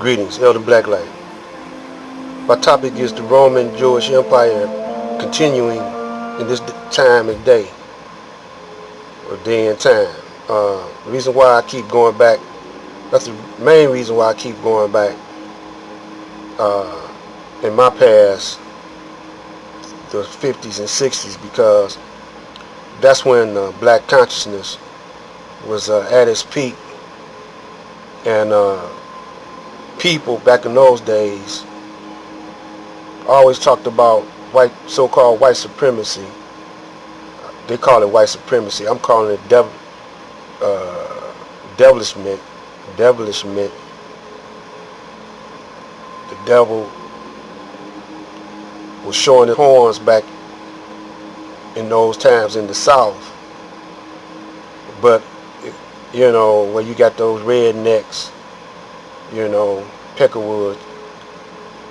Greetings, Elder Blacklight. My topic is the Roman Jewish Empire continuing in this time and day, or day and time. The reason why I keep going back, that's the main reason why I keep going back in my past, the 50s and 60s, because that's when black consciousness was at its peak, and people back in those days always talked about so-called white supremacy. They call it white supremacy. I'm calling it devilishment. Devilishment. The devil was showing his horns back in those times in the South. But, where you got those rednecks, Peckerwood,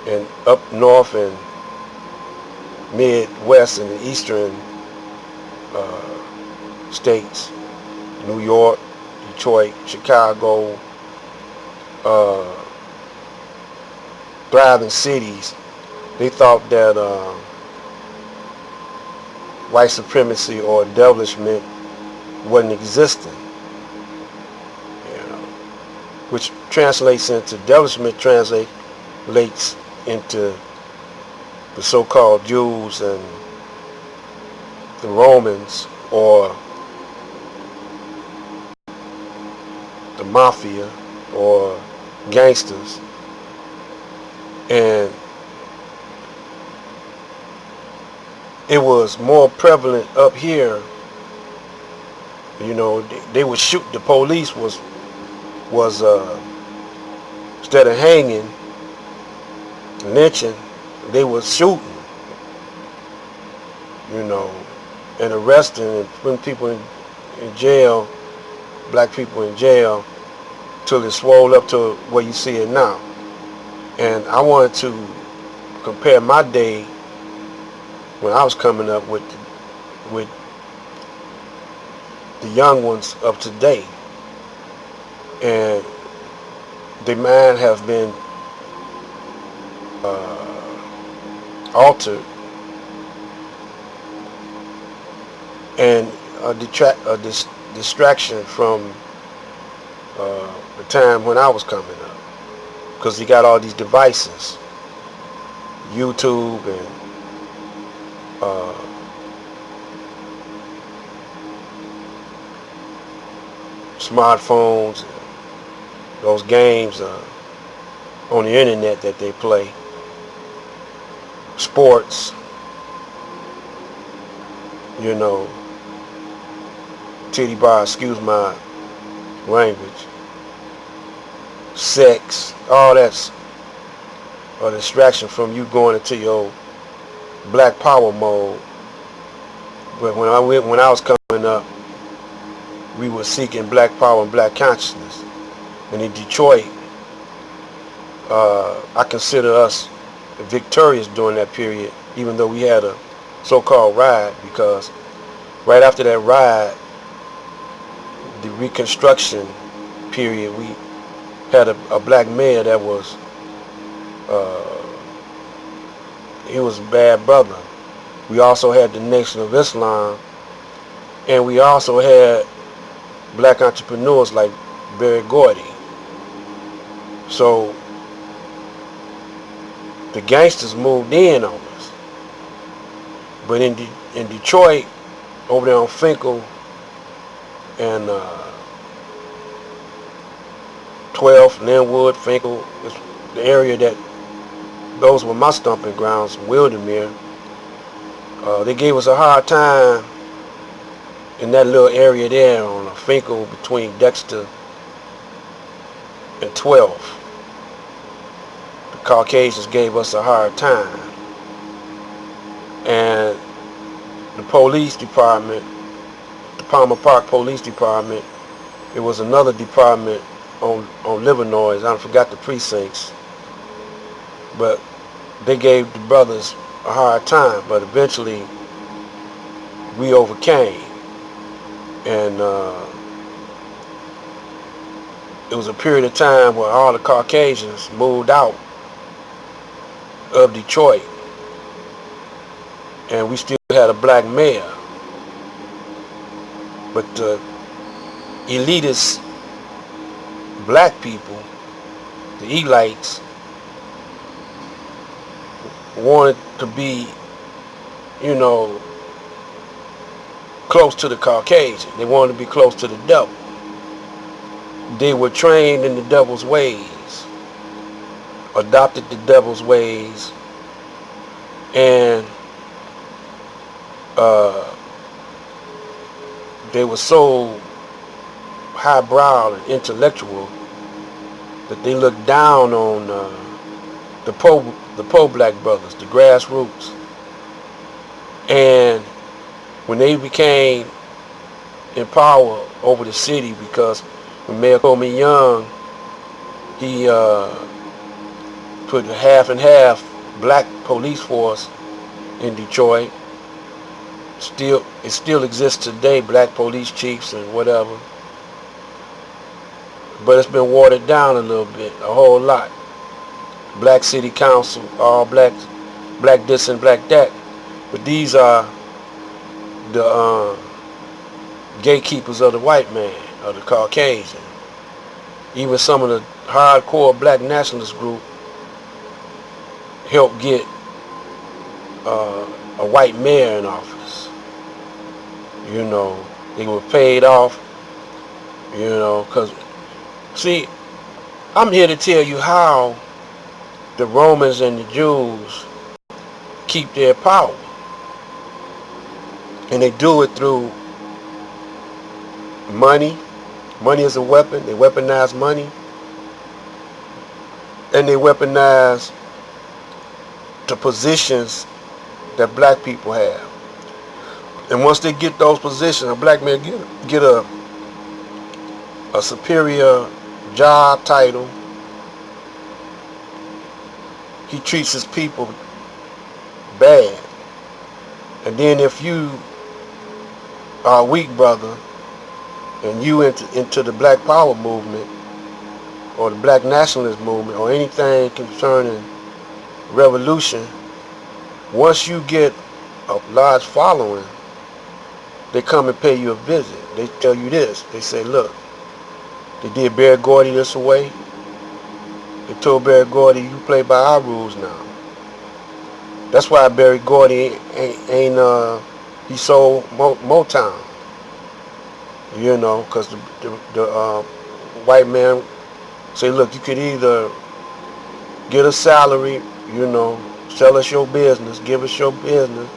and up north and Midwest and the eastern states, New York, Detroit, Chicago, thriving cities, they thought that white supremacy or devilishment wasn't existing, which translates into devilishment translates into the so-called Jews and the Romans, or the mafia, or gangsters. And it was more prevalent up here. They would shoot. The police was instead of hanging, lynching, they was shooting, and arresting and putting people in jail, black people in jail, till it swole up to where you see it now. And I wanted to compare my day when I was coming up with the young ones of today. And the mind have been altered, and a distraction from the time when I was coming up, because you got all these devices, YouTube and smartphones, and those games on the internet that they play, sports, titty bar, excuse my language, sex, all that's a distraction from you going into your black power mode. But when I was coming up, we were seeking black power and black consciousness. And in Detroit, I consider us victorious during that period, even though we had a so-called ride, because right after that ride, the Reconstruction period, we had a black mayor that was, he was a bad brother. We also had the Nation of Islam, and we also had black entrepreneurs like Berry Gordy. So the gangsters moved in on us. But in Detroit, over there on Finkel and 12th, Linwood, Finkel, the area those were my stomping grounds, Wildermere. They gave us a hard time in that little area there on Finkel between Dexter and 12th. The Caucasians gave us a hard time. And the police department, the Palmer Park Police Department, it was another department on Livernois. I forgot the precincts. But they gave the brothers a hard time, but eventually we overcame. And it was a period of time where all the Caucasians moved out of Detroit, and we still had a black mayor. But the elitist black people, the elites, wanted to be, you know, close to the Caucasian. They wanted to be close to the devil. They were trained in the devil's ways, adopted the devil's ways, and they were so highbrow and intellectual that they looked down on the poor black brothers, the grassroots. And when they became in power over the city, because when Mayor Coleman Young, he put a half and half black police force in Detroit. It still exists today, black police chiefs and whatever. But it's been watered down a little bit, a whole lot. Black city council, all black this and black that. But these are the gatekeepers of the white man, of the Caucasian. Even some of the hardcore black nationalist group helped get a white mayor in office. You know, they were paid off, you know, because, see, I'm here to tell you how the Romans and the Jews keep their power. And they do it through money. Money is a weapon. They weaponize money. And they weaponize the positions that black people have. And once they get those positions, a black man get a superior job title, he treats his people bad. And then if you are a weak brother and you into the black power movement or the black nationalist movement or anything concerning revolution, once you get a large following, they come and pay you a visit. They tell you this. They say, look, they did Berry Gordy this away. They told Berry Gordy, you play by our rules now. That's why Berry Gordy ain't he sold Motown. You know, because the white man say, look, you could either get a salary, you know, sell us your business, give us your business,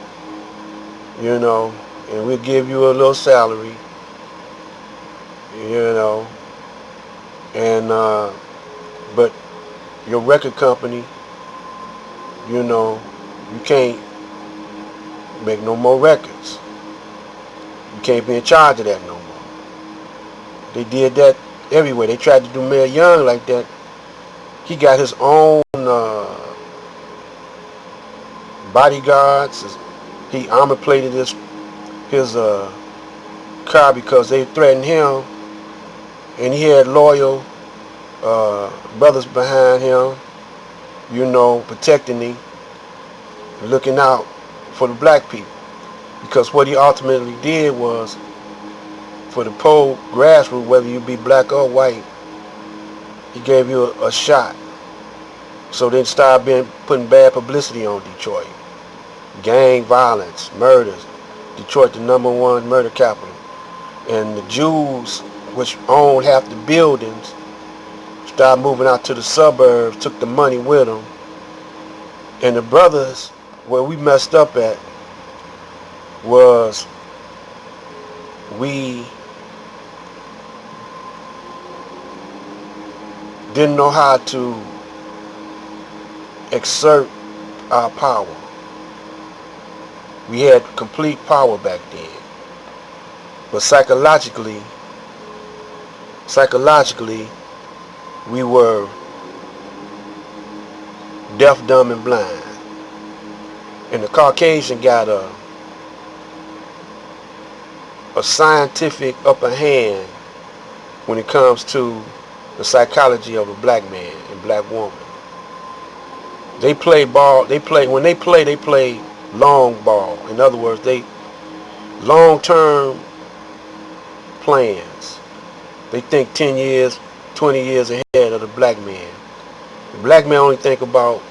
you know, and we'll give you a little salary, you know, and but your record company, you know, you can't make no more records. You can't be in charge of that no more. They did that everywhere. They tried to do Mayor Young like that. He got his own bodyguards. He armor plated his car because they threatened him, and he had loyal brothers behind him, you know, protecting him, looking out for the black people. Because what he ultimately did was, for the poor grassroots, whether you be black or white, he gave you a shot. So then start putting bad publicity on Detroit. Gang violence, murders. Detroit, the #1 murder capital. And the Jews, which owned half the buildings, started moving out to the suburbs, took the money with them. And the brothers, where we messed up at, was we didn't know how to exert our power. We had complete power back then. But psychologically, we were deaf, dumb, and blind. And the Caucasian got a scientific upper hand when it comes to the psychology of a black man and black woman. They play ball. When they play long ball. In other words, they long-term plans. They think 10 years, 20 years ahead of the black man. The black man only think about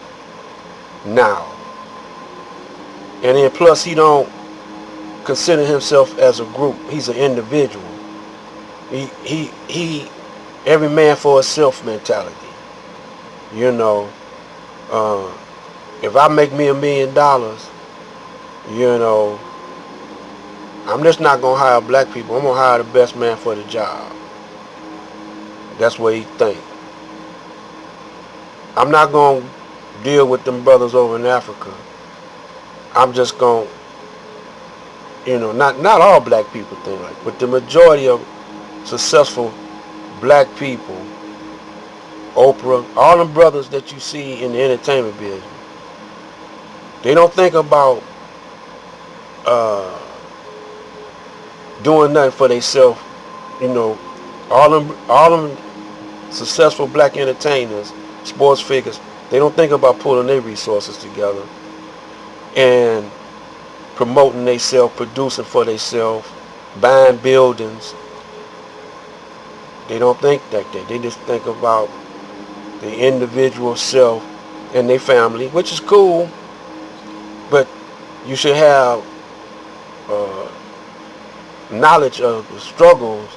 now. And then plus he don't consider himself as a group. He's an individual. He every man for himself mentality. You know, if I make me $1 million, you know, I'm just not gonna hire black people. I'm gonna hire the best man for the job. That's what he think. I'm not gonna deal with them brothers over in Africa. I'm just gonna, you know, not all black people think like, but the majority of successful black people, Oprah, all them brothers that you see in the entertainment business, they don't think about doing nothing for themselves. You know, all them successful black entertainers, sports figures, they don't think about pulling their resources together and promoting themselves, producing for themselves, buying buildings. They don't think like that. They just think about the individual self and their family, which is cool, but you should have knowledge of the struggles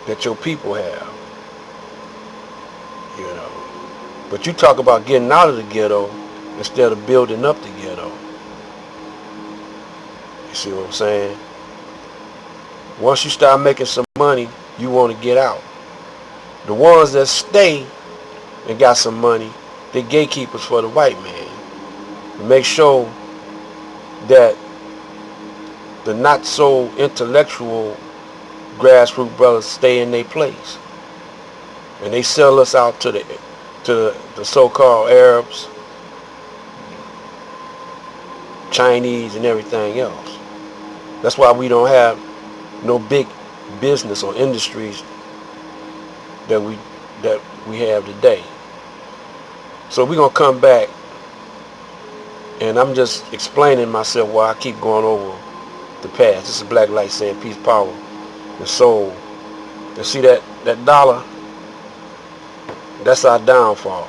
that your people have, you know. But you talk about getting out of the ghetto instead of building up the ghetto. You see what I'm saying? Once you start making some money, you want to get out. The ones that stay and got some money, they're gatekeepers for the white man. Make sure that the not so intellectual grassroots brothers stay in their place. And they sell us out to the so-called Arabs, Chinese, and everything else. That's why we don't have no big business or industries that we have today. So we're gonna come back, and I'm just explaining myself why I keep going over the past. This is Black Light saying peace, power, and soul. And see that dollar, that's our downfall.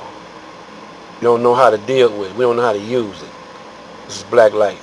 We don't know how to deal with it. We don't know how to use it. This is Black Light.